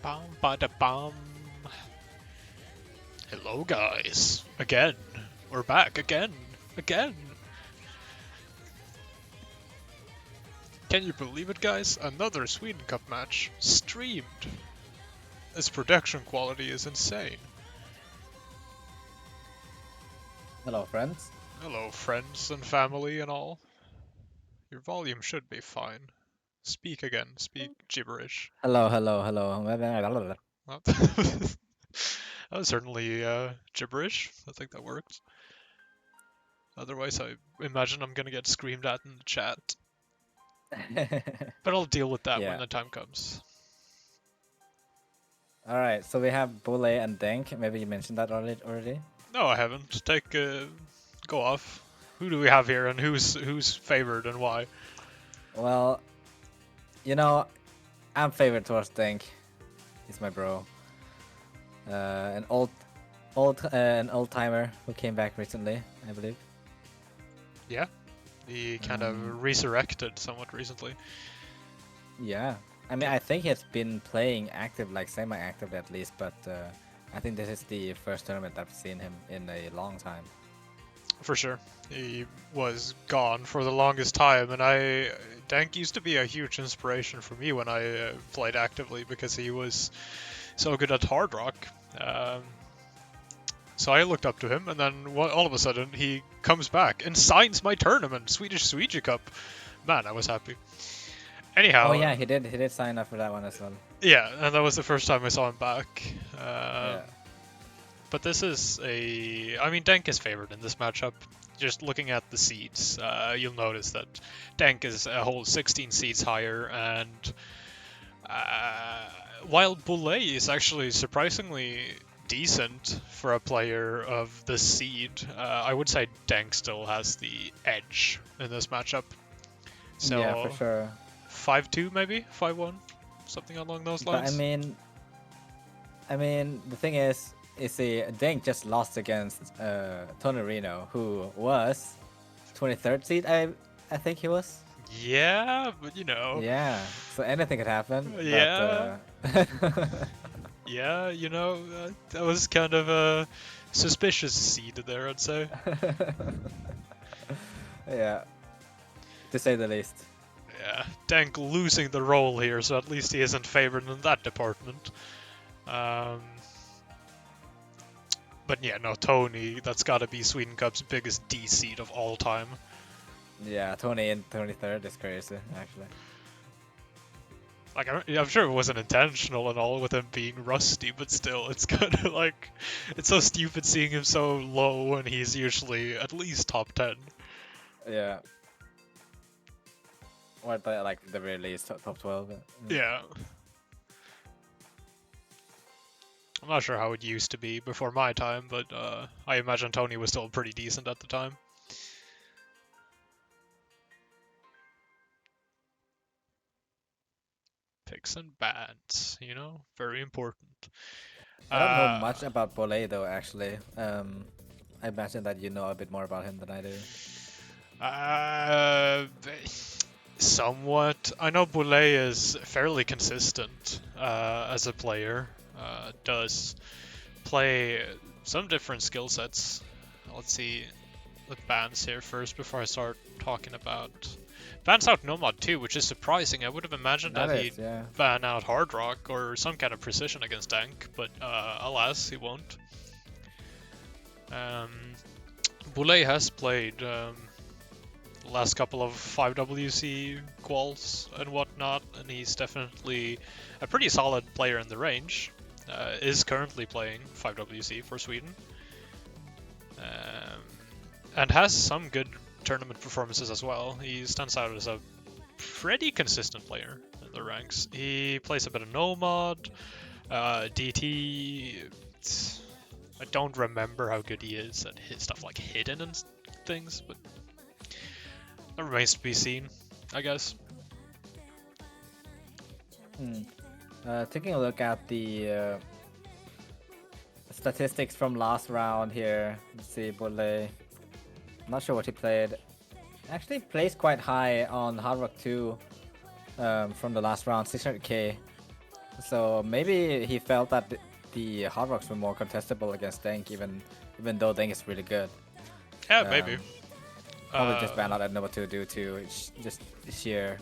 Bum bada bum. Hello guys. Again. We're back again. Again. Can you believe it, guys? Another Sweden Cup match streamed. Its production quality is insane. Hello, friends. Hello friends and family and all. Your volume should be fine. Speak again. Speak gibberish. Hello, hello, hello. Well, that was certainly gibberish. I think that works. Otherwise, I imagine I'm gonna get screamed at in the chat. But I'll deal with that when Yeah. the time comes. All right. So we have Bolej and Denk. Maybe you mentioned that already. No, I haven't. Go off. Who do we have here, and who's favored, and why? Well, you know, I'm favored towards Denk. He's my bro. An old timer who came back recently, I believe. Yeah, he kind of resurrected somewhat recently. Yeah. I mean, I think he's been playing active, like semi-active at least, but I think this is the first tournament I've seen him in a long time. For sure, he was gone for the longest time, and Denk used to be a huge inspiration for me when I played actively because he was so good at hard rock. So I looked up to him, and then all of a sudden he comes back and signs my tournament, Swedish Cup. Man, I was happy. Anyhow. Oh yeah, he did. He did sign up for that one as well. Yeah, and that was the first time I saw him back. Yeah. But this is I mean, Denk is favored in this matchup. Just looking at the seeds, you'll notice that Denk is a whole 16 seeds higher, and while Bolej is actually surprisingly decent for a player of this seed, I would say Denk still has the edge in this matchup. So, yeah, for sure. 5-2 maybe? 5-1? Something along those lines? But I mean, the thing is, see, Denk just lost against Tony Reno, who was 23rd seed. I think he was. Yeah, but you know. Yeah, so anything could happen. Yeah. But, yeah, you know, that was kind of a suspicious seed there, I'd say. yeah, to say the least. Yeah, Denk losing the role here, so at least he isn't favored in that department. But yeah, no, Tony, that's gotta be Sweden Cup's biggest D seed of all time. Yeah, Tony in 23rd is crazy, actually. Like, I'm sure it wasn't intentional and all with him being rusty, but still, it's kind of like, it's so stupid seeing him so low when he's usually at least top 10. Yeah. Or at the, like the very least top 12. Yeah. I'm not sure how it used to be before my time, but I imagine Tony was still pretty decent at the time. Picks and bans, you know, very important. I don't know much about Bolej though, actually. I imagine that you know a bit more about him than I do. Somewhat. I know Bolej is fairly consistent as a player. Does play some different skill sets. Let's see the bans here first before I start talking about. Bans out Nomad too, which is surprising. I would have imagined that he'd ban out Hard Rock or some kind of precision against Denk, but alas, he won't. Bolej has played the last couple of 5WC quals and whatnot, and he's definitely a pretty solid player in the range. Is currently playing 5WC for Sweden. And has some good tournament performances as well. He stands out as a pretty consistent player in the ranks. He plays a bit of Nomad, DT. I don't remember how good he is at his stuff like hidden and things, but that remains to be seen, I guess. Taking a look at the statistics from last round here. Let's see, Bolej. Not sure what he played. Actually plays quite high on Hard Rock 2 from the last round, 600k. so maybe he felt that the Hard Rocks were more contestable against Denk, even though Denk is really good. Yeah, maybe. Probably just banned out at number 2 due to just sheer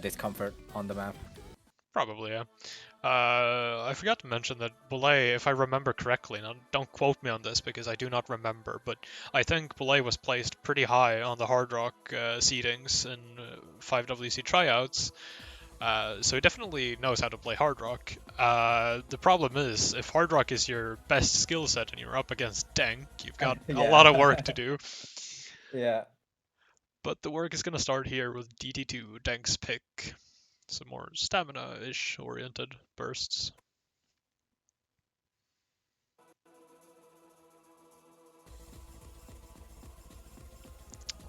discomfort on the map. Probably, yeah. I forgot to mention that Bolej, if I remember correctly, now don't quote me on this because I do not remember, but I think Bolej was placed pretty high on the Hard Rock seedings in 5WC tryouts. So he definitely knows how to play Hard Rock. The problem is, if Hard Rock is your best skill set and you're up against Denk, you've got a lot of work to do. Yeah. But the work is going to start here with DT2, Denk's pick. Some more stamina-ish oriented bursts.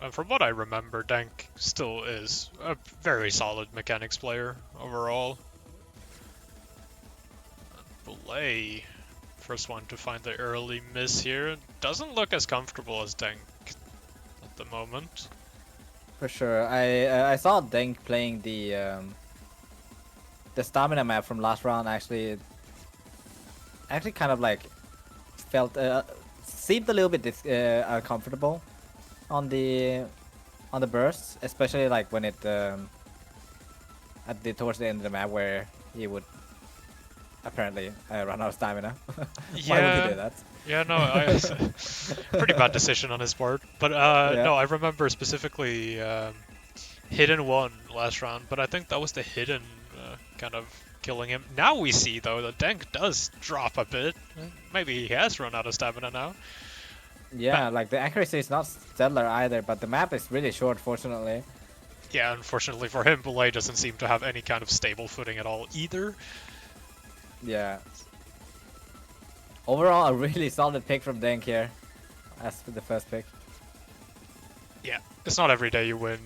And from what I remember, Denk still is a very solid mechanics player overall. Bolej, first one to find the early miss here, doesn't look as comfortable as Denk at the moment. For sure. I saw Denk playing the stamina map from last round. Actually kind of like felt seemed a little bit uncomfortable on the bursts, especially like when it towards the end of the map where he would apparently run out of stamina. Why would he do that? Yeah, no, pretty bad decision on his part. But no, I remember specifically hidden one last round, but I think that was the hidden kind of killing him. Now we see though that Denk does drop a bit. Maybe he has run out of stamina now. Yeah, like the accuracy is not stellar either, but the map is really short, fortunately. Yeah, unfortunately for him, Bolej doesn't seem to have any kind of stable footing at all either. Yeah. Overall, a really solid pick from Denk here, as the first pick. Yeah, it's not every day you win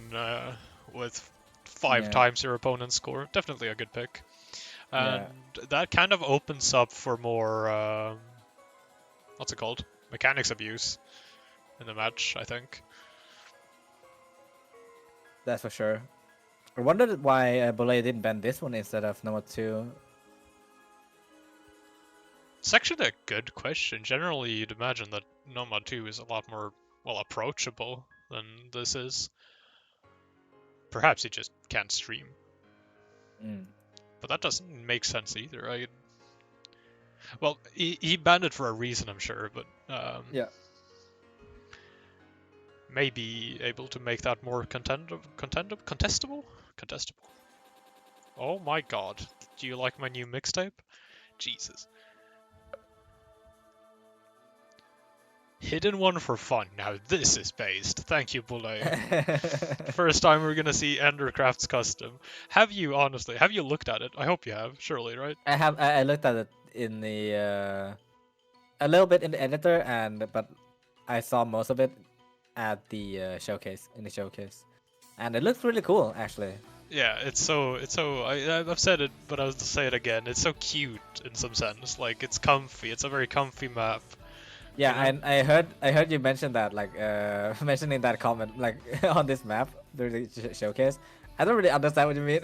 with 5 times your opponent's score. Definitely a good pick. And that kind of opens up for more, what's it called? Mechanics abuse in the match, I think. That's for sure. I wondered why Bolej didn't ban this one instead of number 2. It's actually a good question. Generally, you'd imagine that Nomad 2 is a lot more, well, approachable than this is. Perhaps he just can't stream. But that doesn't make sense either, right? Well, he banned it for a reason, I'm sure, but yeah. Maybe able to make that more contestable? Oh my god. Do you like my new mixtape? Jesus. Hidden one for fun. Now this is based. Thank you, Bolej. First time we're gonna see Endercraft's custom. Have you looked at it? I hope you have, surely, right? I looked at it in the a little bit in the editor, but I saw most of it at the showcase, and it looks really cool, actually. Yeah, I've said it, but I'll say it again. It's so cute in some sense. Like, it's comfy. It's a very comfy map. Yeah, and I heard you mention that, like, mentioning that comment, like, on this map during the showcase. I don't really understand what you mean.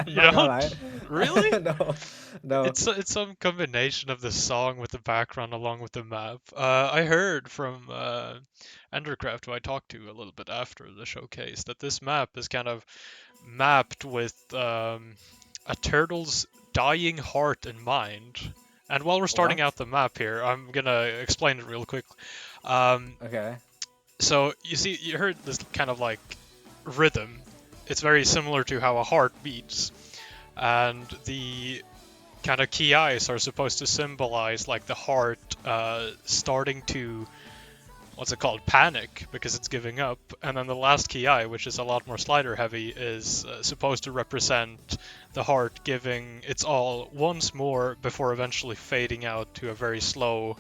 You don't? Really? No. It's some combination of the song with the background along with the map. I heard from Endercraft, who I talked to a little bit after the showcase, that this map is kind of mapped with a turtle's dying heart in mind. And while we're starting out the map here, I'm gonna explain it real quick. Okay. So you heard this kind of like rhythm. It's very similar to how a heart beats, and the kind of key eyes are supposed to symbolize like the heart starting to, what's it called, panic because it's giving up, and then the last key eye, which is a lot more slider heavy, is supposed to represent the heart giving its all once more before eventually fading out to a very slow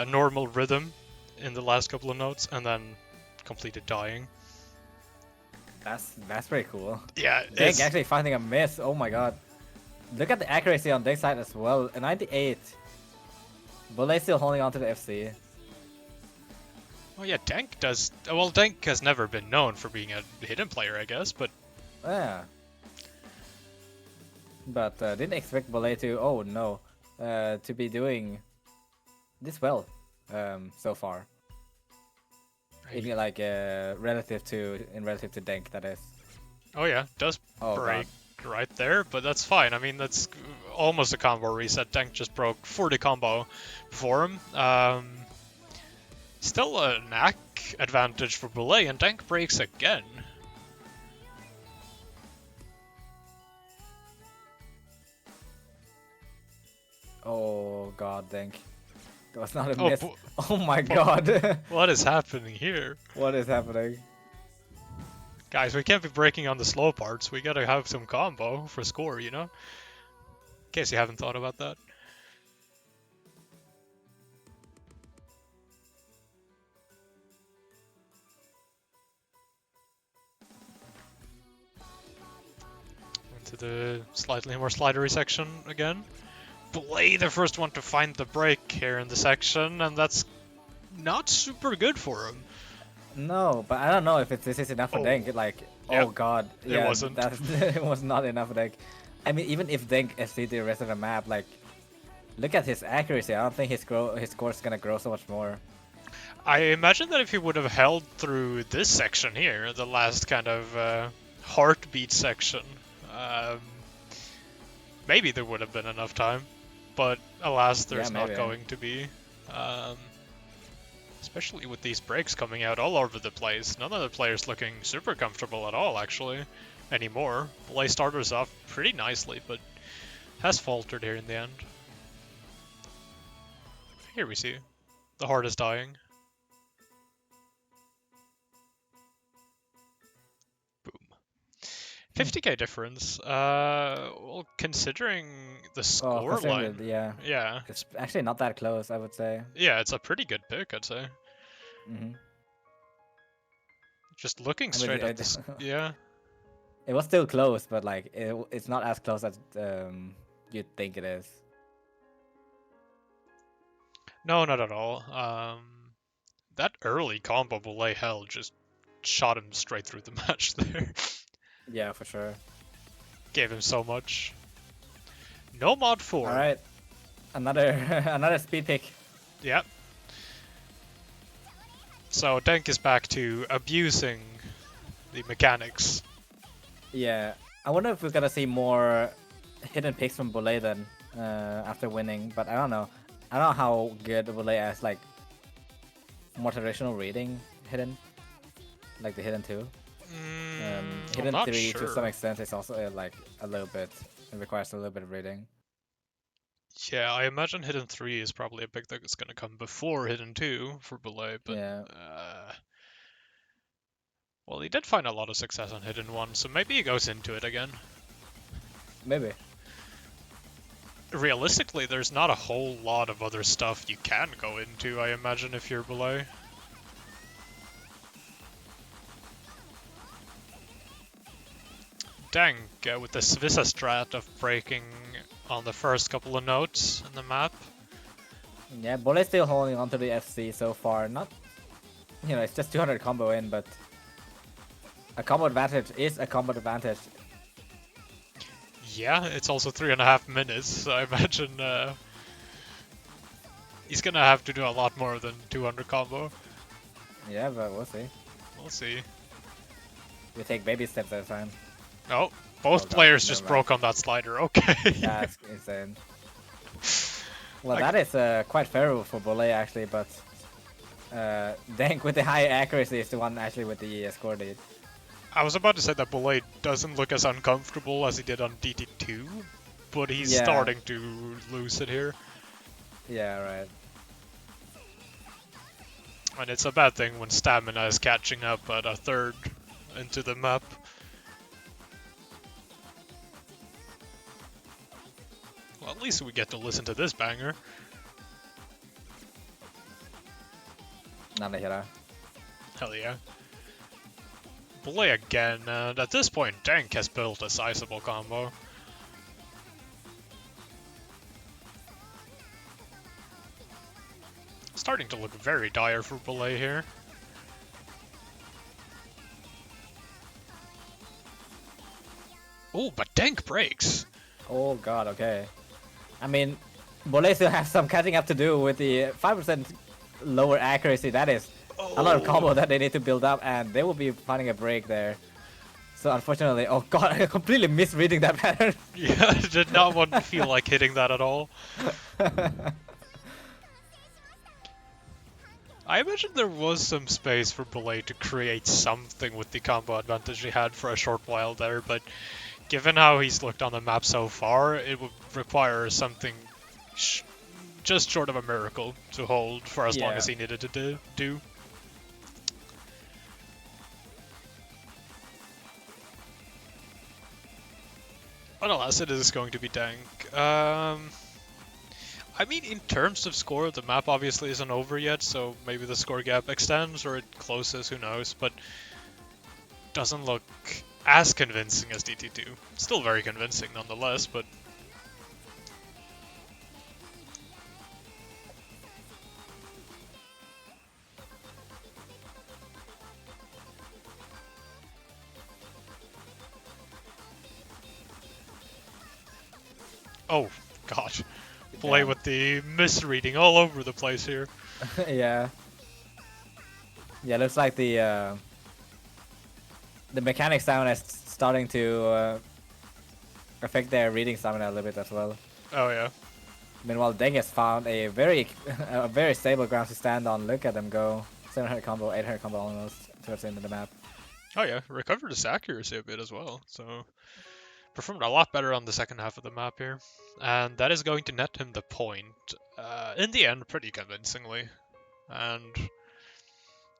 normal rhythm in the last couple of notes, and then completely dying. That's pretty cool. Yeah, Denk actually finding a miss. Oh my god. Look at the accuracy on Denk's side as well. A 98. Bolej still holding on to the FC. Oh yeah, Denk does. Well, Denk has never been known for being a hidden player, I guess, but yeah. but didn't expect Bolej to. Oh no, to be doing this well so far. Even like relative to Denk, that is. Oh yeah, does Oh break god. right there, but that's fine. I mean, that's almost a combo reset. Denk just broke for the combo before him. Still a knack advantage for Bolej, and Denk breaks again. Oh god, Denk. That was not a Oh, miss. Oh my god. what is happening here? What is happening? Guys, we can't be breaking on the slow parts. We gotta have some combo for score, you know? In case you haven't thought about that. Into the slightly more slidery section again. Bolej, the first one to find the break here in the section, and that's not super good for him. No, but I don't know if this is enough for Oh. Denk. Like, Yeah, oh god, it yeah, wasn't. that it was not enough for Denk. I mean, even if Denk SC the rest of the map, like, look at his accuracy. I don't think his score is gonna grow so much more. I imagine that if he would have held through this section here, the last kind of heartbeat section, maybe there would have been enough time. But alas, there's not going to be. Especially with these breaks coming out all over the place. None of the players looking super comfortable at all, actually, anymore. Bolej started us off pretty nicely, but has faltered here in the end. Here we see. The heart is dying. Boom. 50k difference. Well, considering the score line. Yeah. It's actually not that close, I would say. Yeah, it's a pretty good pick, I'd say. Just looking straight at this. Yeah. It was still close, but like it's not as close as you'd think it is. No, not at all. That early combo Bolej held just shot him straight through the match there. Yeah, for sure. Gave him so much. No mod 4. Alright. Another another speed pick. Yep. So Denk is back to abusing the mechanics. Yeah. I wonder if we're gonna see more hidden picks from Bolej then after winning, but I don't know. I don't know how good Bolej has like more traditional reading hidden. Like the hidden 2. Hidden 3 sure. to some extent is also like a little bit, it requires a little bit of reading. Yeah, I imagine Hidden 3 is probably a pick that's going to come before Hidden 2 for Bolej, but yeah. Well, he did find a lot of success on Hidden 1, so maybe he goes into it again. Maybe. Realistically, there's not a whole lot of other stuff you can go into, I imagine, if you're Bolej. Denk with the Svisa strat of breaking on the first couple of notes in the map. Yeah, Bolej still holding onto the FC so far. Not, you know, it's just 200 combo in, but a combo advantage is a combo advantage. Yeah, it's also 3.5 minutes, so I imagine he's gonna have to do a lot more than 200 combo. Yeah, but we'll see. We'll see. We take baby steps at a time. Oh, both players just broke on that slider. Okay. Yeah, that's insane. Well, that is quite favorable for Bolej actually, but Denk with the high accuracy is the one actually with the score lead. I was about to say that Bolej doesn't look as uncomfortable as he did on DT2, but he's starting to lose it here. Yeah, right. And it's a bad thing when stamina is catching up at a third into the map. Well, at least we get to listen to this banger. Nanahira. Hell yeah. Bolej again, and at this point, Denk has built a sizable combo. Starting to look very dire for Bolej here. Oh, but Denk breaks. Oh god, okay. I mean, Bolej still has some catching up to do with the 5% lower accuracy. That is a lot of combo that they need to build up, and they will be finding a break there. So unfortunately, oh god, I completely misreading that pattern. Yeah, I did not want to feel like hitting that at all. I imagine there was some space for Bolej to create something with the combo advantage he had for a short while there, but given how he's looked on the map so far, it would require something just short of a miracle to hold for as long as he needed to do. But alas, it is going to be Denk. I mean, in terms of score, the map obviously isn't over yet, so maybe the score gap extends or it closes, who knows, but doesn't look as convincing as DT2. Still very convincing nonetheless, but... Oh, God. Play with the misreading all over the place here. Yeah. Yeah, looks like the mechanic stamina is starting to affect their reading stamina a little bit as well. Oh yeah. Meanwhile, Denk has found a very stable ground to stand on. Look at them go. 700 combo, 800 combo almost towards the end of the map. Oh yeah, recovered his accuracy a bit as well, so performed a lot better on the second half of the map here. And that is going to net him the point, in the end, pretty convincingly. And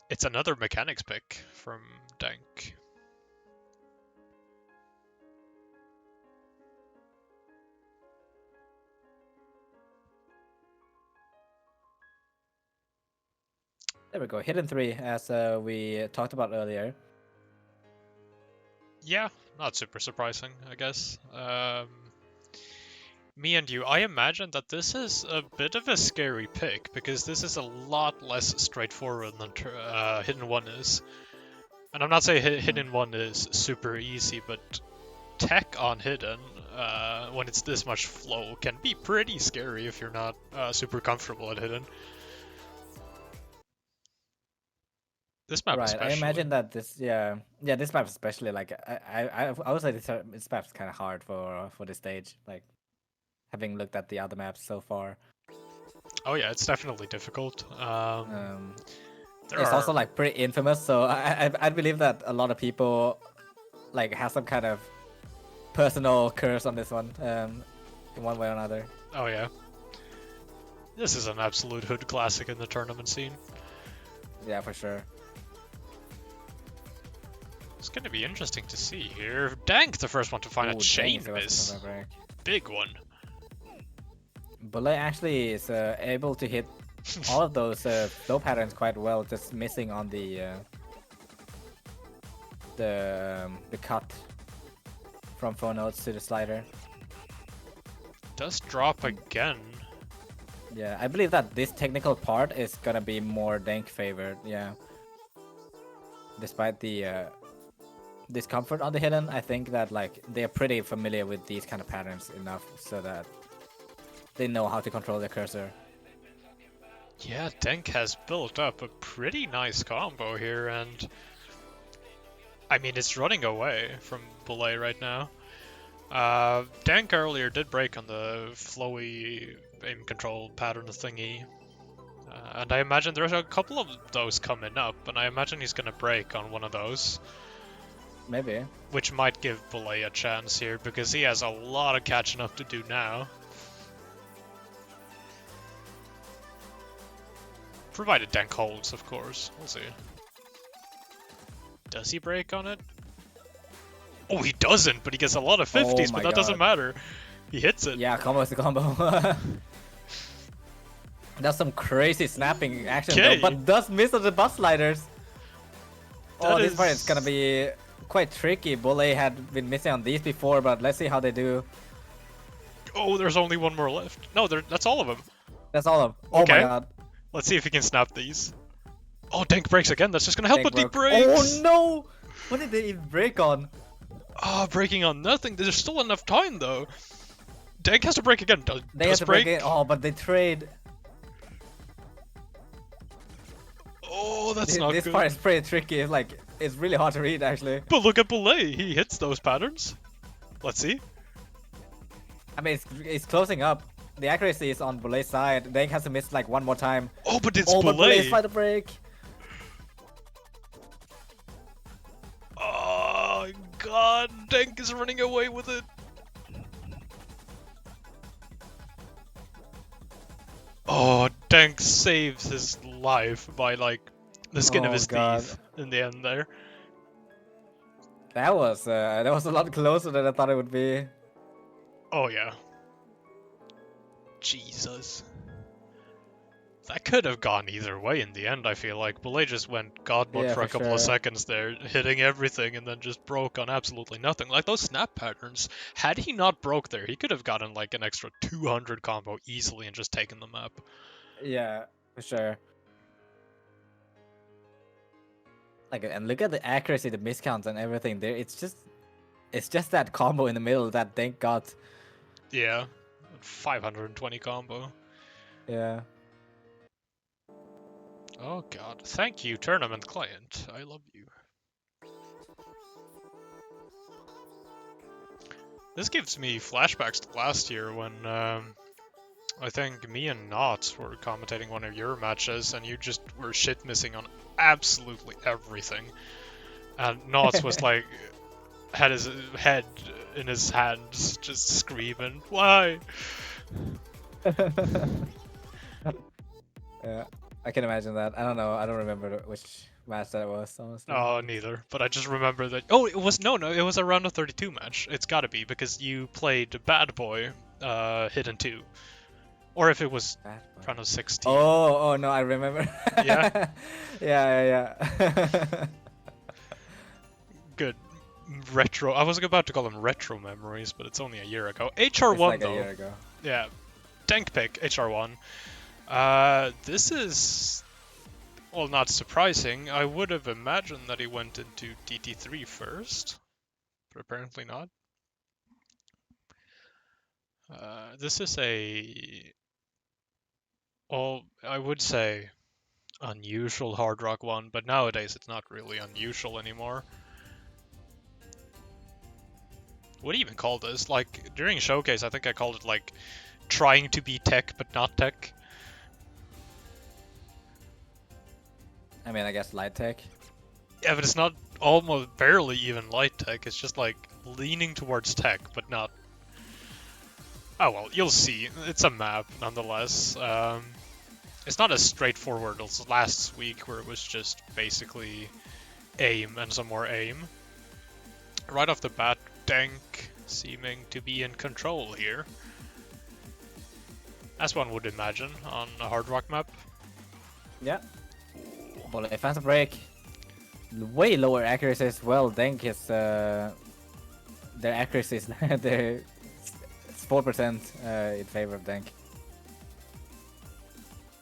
it's another mechanics pick from Denk. There we go, hidden 3, as we talked about earlier. Yeah, not super surprising, I guess. Me and you, I imagine that this is a bit of a scary pick, because this is a lot less straightforward than Hidden 1 is. And I'm not saying Hidden 1 is super easy, but tech on Hidden, when it's this much flow, can be pretty scary if you're not super comfortable at Hidden. This map especially. I imagine that this, this map especially, like, I would say this map's kind of hard for this stage, like, having looked at the other maps so far. Oh yeah, it's definitely difficult. It's also like pretty infamous, so I believe that a lot of people like have some kind of personal curse on this one, in one way or another. Oh yeah. This is an absolute hood classic in the tournament scene. Yeah, for sure. It's going to be interesting to see here. Denk, the first one to find a chain miss. Big one. Bolej actually is able to hit all of those flow patterns quite well, just missing on the cut from 4 nodes to the slider. Does drop again. Yeah, I believe that this technical part is gonna be more Denk favored, yeah. Despite the discomfort on the hidden, I think that like they're pretty familiar with these kind of patterns enough so that they know how to control their cursor. Yeah, Denk has built up a pretty nice combo here, and I mean, it's running away from Bolej right now. Denk earlier did break on the flowy aim control pattern thingy, and I imagine there's a couple of those coming up, and I imagine he's gonna break on one of those. Maybe. Which might give Bolej a chance here, because he has a lot of catching up to do now. Provided Denk holds, of course. We'll see. Does he break on it? Oh, he doesn't, but he gets a lot of 50s, but that doesn't matter. He hits it. Yeah, combo is the combo. That's some crazy snapping action, though, but does miss on the butt sliders. This part is gonna be quite tricky. Bolej had been missing on these before, but let's see how they do. Oh, there's only one more left. No, that's all of them. That's all of them. Oh my god. Let's see if he can snap these. Oh, Denk breaks again. That's just gonna help with the breaks. Oh no! What did they even break on? Oh, breaking on nothing. There's still enough time though. Denk has to break again. They have Does to break? break it. Oh, but they trade. Oh, that's not This good. part is pretty tricky. It's like it's really hard to read actually. But look at Bolej. He hits those patterns. Let's see. I mean, it's closing up. The accuracy is on Bolej's side. Denk has to miss like one more time. Oh, but it's Oh, but Bolej's Bolej. trying to break. Oh god, Denk is running away with it. Oh, Denk saves his life by like the skin of Oh, his God. teeth in the end there. That was a lot closer than I thought it would be. Oh yeah. Jesus. That could have gone either way in the end, I feel like. Bolej just went god mode Yeah, for a for couple of sure. seconds there, hitting everything and then just broke on absolutely nothing. Like those snap patterns, had he not broke there, he could have gotten like an extra 200 combo easily and just taken the map. Yeah, for sure. Like, and look at the accuracy, the miscounts, and everything. There, it's just that combo in the middle that Denk got. Yeah, 520 combo. Yeah. Oh god, thank you, tournament client. I love you. This gives me flashbacks to last year when I think me and Knots were commentating one of your matches and you just were shit missing on absolutely everything. And Knots was like, had his head in his hands, just screaming, why? Yeah, I can imagine that. I don't know. I don't remember which match that was, honestly. Oh, neither. But I just remember that. Oh, it was no. It was a round of 32 match. It's gotta be because you played Bad Boy, Hidden 2, or if it was round of 16. Oh no, I remember. Yeah. yeah. Good. Retro. I was about to call them retro memories, but it's only a year ago. HR1 It's like though. a year ago. Yeah. Tank pick, HR1. This is, well, not surprising. I would have imagined that he went into DT3 first, but apparently not. This is a, well, I would say unusual hard rock one, but nowadays it's not really unusual anymore. What do you even call this? Like, during Showcase, I think I called it, like, trying to be tech, but not tech. I mean, I guess light tech. Yeah, but it's not almost barely even light tech. It's just, like, leaning towards tech, but not... Oh, well, you'll see. It's a map, nonetheless. It's not as straightforward as last week, where it was just basically aim and some more aim. Right off the bat, Denk seeming to be in control here. As one would imagine on a hard rock map. Yeah. Bolej finds a break. Way lower accuracy as well. Denk is their accuracy is they're 4% in favor of Denk.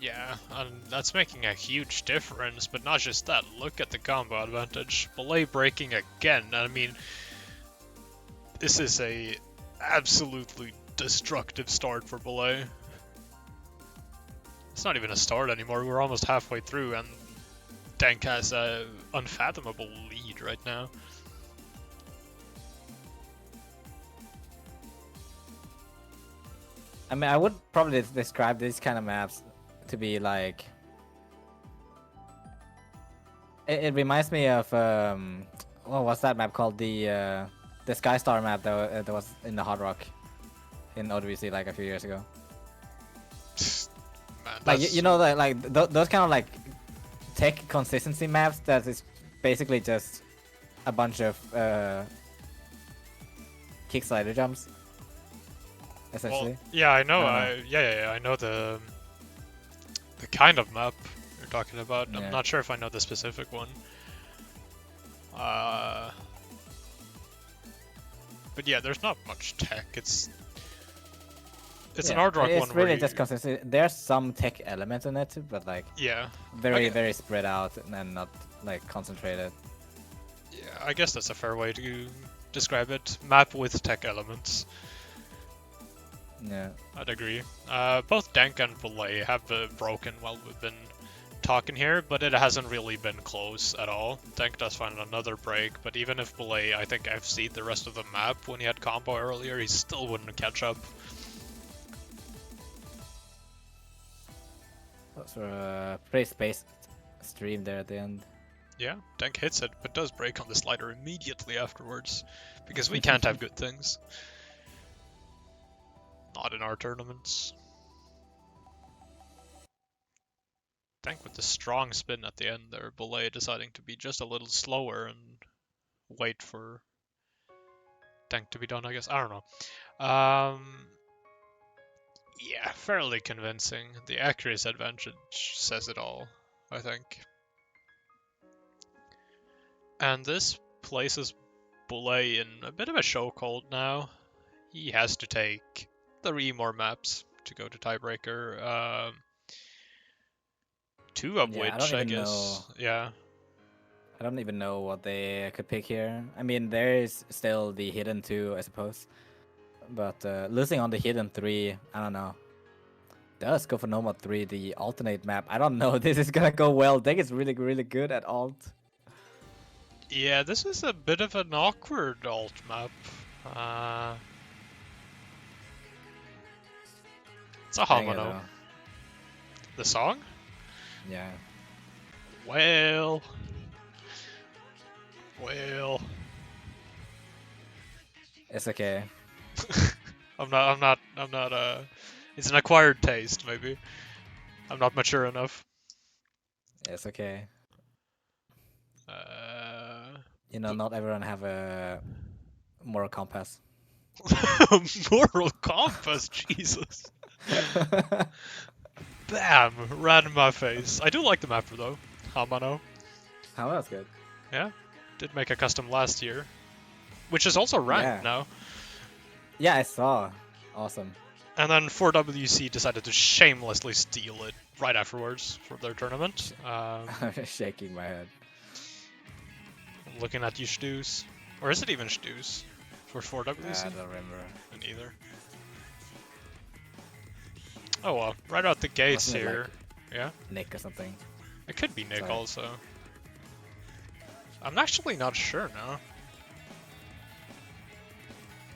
Yeah, and that's making a huge difference, but not just that. Look at the combo advantage. Bolej breaking again. I mean, this is a absolutely destructive start for Bolej. It's not even a start anymore. We're almost halfway through, and Denk has a unfathomable lead right now. I mean, I would probably describe these kind of maps to be like. It reminds me of what was that map called? The Sky Star map that was in the Hard Rock in OWC like a few years ago. Man, Like you know that like those kind of like tech consistency maps that is basically just a bunch of kick slider jumps. Essentially. Well, yeah, I know. I I know the kind of map you're talking about. Yeah. I'm not sure if I know the specific one. But yeah, there's not much tech. It's an hard rock one. It's really where just consistency. There's some tech elements in it, but like yeah, very spread out and not like concentrated. yeah. I guess that's a fair way to describe it. Map with tech elements. Yeah. I'd agree. Both Denk and Bolej have broken while we've been talking here, but it hasn't really been close at all. Denk does find another break, but even if Bolej, I think, FC'd the rest of the map when he had combo earlier, he still wouldn't catch up. That was a pretty spaced stream there at the end. Yeah, Denk hits it, but does break on the slider immediately afterwards, because we can't have good things. Not in our tournaments. Denk with the strong spin at the end there, Bolej deciding to be just a little slower and wait for Denk to be done, I guess. I don't know. Yeah, fairly convincing. The accuracy advantage says it all, I think. And this places Bolej in a bit of a chokehold now. He has to take 3 more maps to go to tiebreaker. 2 of which, I guess. Yeah. I don't even know what they could pick here. I mean, there is still the hidden 2, I suppose. But losing on the hidden 3, I don't know. Does go for normal 3, the alternate map. I don't know. This is gonna go well. Denk is really, really good at alt. Yeah, this is a bit of an awkward alt map. It's a Hamano. The song? Yeah. Well. It's okay. I'm not, it's an acquired taste, maybe. I'm not mature enough. It's okay. You know, not everyone have a moral compass. Moral compass, Jesus. Bam! Right in my face. I do like the map though. Hamano. Oh, that's good. Yeah. Did make a custom last year. Which is also ranked now. Yeah, I saw. Awesome. And then 4WC decided to shamelessly steal it right afterwards for their tournament. I'm just shaking my head. Looking at you, Stews. Or is it even Stews? For 4WC? I don't remember. Me neither. Oh well, right out the gates Wasn't it here. like Yeah? Nick or something. It could be Nick Sorry. also. I'm actually not sure now.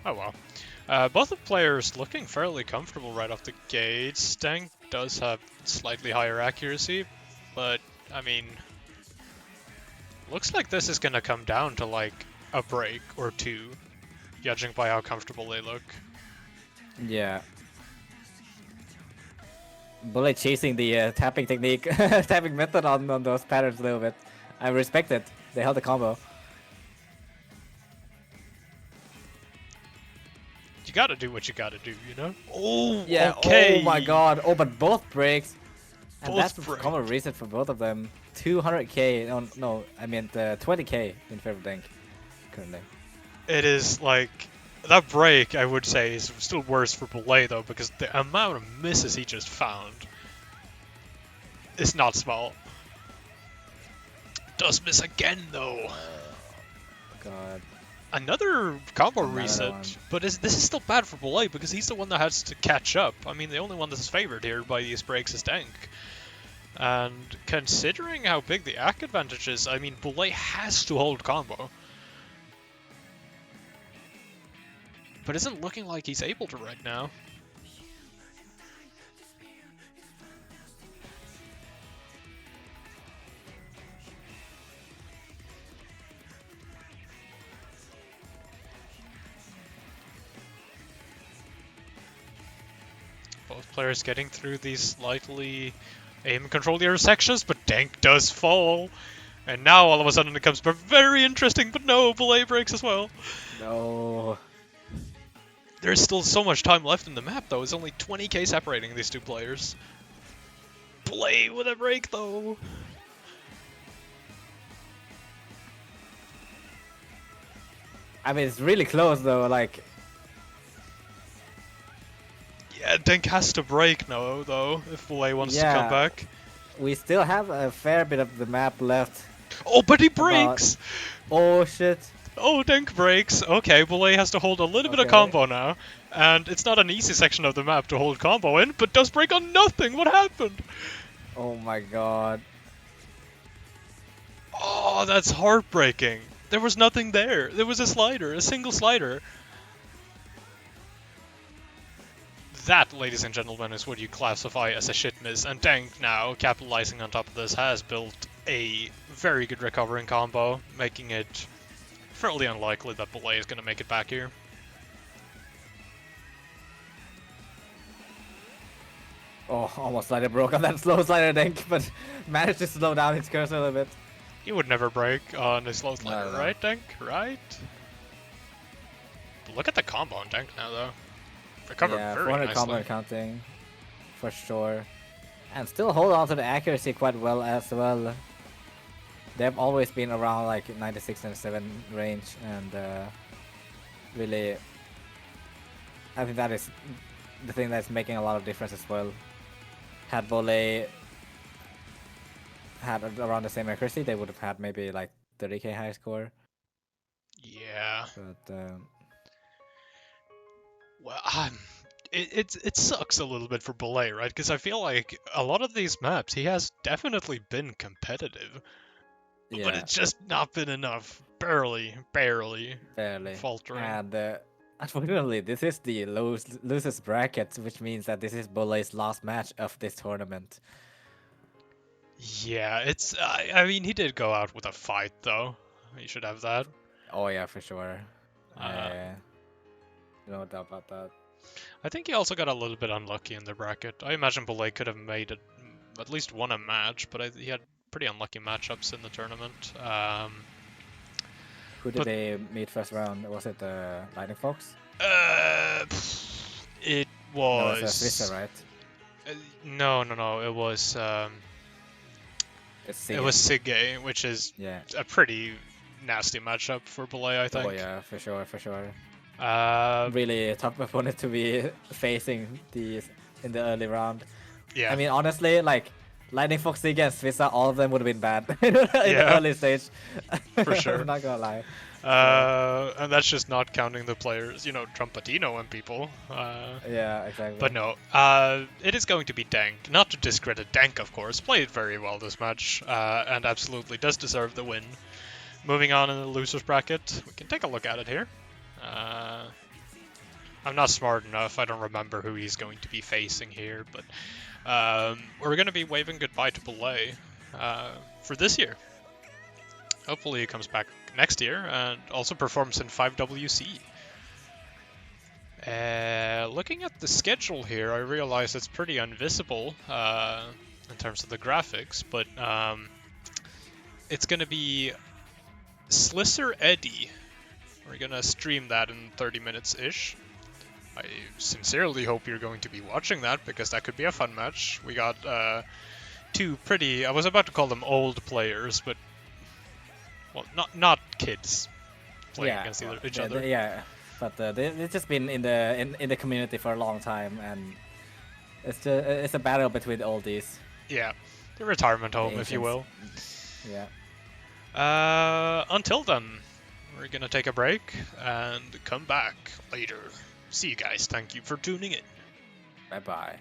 Oh well. Both the players looking fairly comfortable right off the gates. Denk does have slightly higher accuracy, but I mean, looks like this is gonna come down to like a break or 2, judging by how comfortable they look. Yeah. Bolej chasing the tapping technique, tapping method on those patterns a little bit. I respect it. They held the combo. You gotta do what you gotta do, you know? Oh, yeah. okay. Oh my god. Oh, but both breaks. And Both that's the combo reset for both of them. 200k. Oh, no, I mean 20k in favor of Denk currently. It is like that break. I would say is still worse for Bolej though, because the amount of misses he just found is not small. Does miss again though. God. Another combo reset, one. but this is still bad for Bolej because he's the one that has to catch up. I mean, the only one that's favored here by these breaks is Denk. And considering how big the AC advantage is, I mean, Bolej has to hold combo. But isn't looking like he's able to right now. Both players getting through these slightly aim control error sections, but Denk does fall. And now all of a sudden it becomes very interesting, but no, Bolej breaks as well. No. There's still so much time left in the map though, it's only 20k separating these two players. Bolej with a break though. I mean, it's really close though, like... Yeah, Denk has to break now though, if Bolej wants to come back. We still have a fair bit of the map left. Oh, but he breaks! Oh shit. Oh, Denk breaks. Okay, Bolej has to hold a little bit of Okay. combo now. And it's not an easy section of the map to hold combo in, but does break on nothing. What happened? Oh my god. Oh, that's heartbreaking. There was nothing there. There was a slider, a single slider. That, ladies and gentlemen, is what you classify as a shit miss. And Denk now, capitalizing on top of this, has built a very good recovering combo, making it fairly unlikely that Bolej is going to make it back here. Oh, almost slider broke on that slow slider Denk, but managed to slow down his cursor a little bit. You would never break on a slow slider, No. right, Denk? Right? Look at the combo on Denk now, though. Recovered Yeah, very 400 nicely. combo and counting, for sure. And still hold on to the accuracy quite well as well. They've always been around like 96 and 7 range, and really, I think that is the thing that's making a lot of difference as well. Had Bolej had around the same accuracy, they would have had maybe like 30k high score. Yeah. But Well, it sucks a little bit for Bolej, right? Because I feel like a lot of these maps, he has definitely been competitive. yeah, But it's just not been enough. Barely. barely. Faltering. And unfortunately, this is the losers bracket, which means that this is Bolej's last match of this tournament. Yeah, it's. I mean, he did go out with a fight, though. He should have that. Oh yeah, for sure. Uh, No doubt about that. I think he also got a little bit unlucky in the bracket. I imagine Bolej could have made it, at least won a match, but he had pretty unlucky matchups in the tournament. Who did they meet first round? Was it the Lightning Fox? It No, it's was. Swisser, right? No. It was. It's It was Sigge, which is yeah. a pretty nasty matchup for Bolej, I think. Oh yeah, for sure, for sure. Uh, Really a tough opponent to be facing these in the early round. yeah. I mean, honestly, like Lightning Fox against Swissa, all of them would have been bad in the Yeah. early stage. For sure. I'm not gonna lie. And that's just not counting the players, Trumpetino and people. Yeah, exactly. But no, it is going to be Denk. Not to discredit Denk, of course. Played very well this match, and absolutely does deserve the win. Moving on in the losers bracket, we can take a look at it here. I'm not smart enough. I don't remember who he's going to be facing here, but we're going to be waving goodbye to Bolej for this year. Hopefully he comes back next year and also performs in 5WC. Looking at the schedule here, I realize it's pretty invisible in terms of the graphics, but it's going to be Slisser Eddie. We're going to stream that in 30 minutes-ish. I sincerely hope you're going to be watching that, because that could be a fun match. We got two pretty, I was about to call them old players, but, well, not kids playing against each other. Yeah, but they've just been in the community for a long time, and it's a battle between the oldies. Yeah, the retirement home, if you will. Yeah. Until then, we're gonna take a break and come back later. See you guys. Thank you for tuning in. Bye bye.